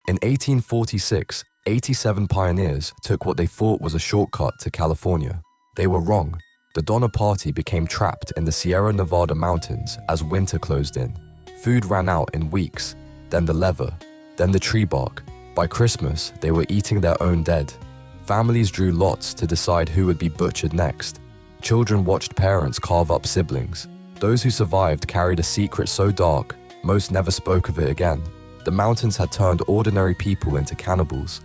In 1846, 87 pioneers took what they thought was a shortcut to California. They were wrong. The Donner Party became trapped in the Sierra Nevada mountains as winter closed in. Food ran out in weeks, then the leather, then the tree bark. By Christmas, they were eating their own dead. Families drew lots to decide who would be butchered next. Children watched parents carve up siblings. Those who survived carried a secret so dark, most never spoke of it again. The mountains had turned ordinary people into cannibals,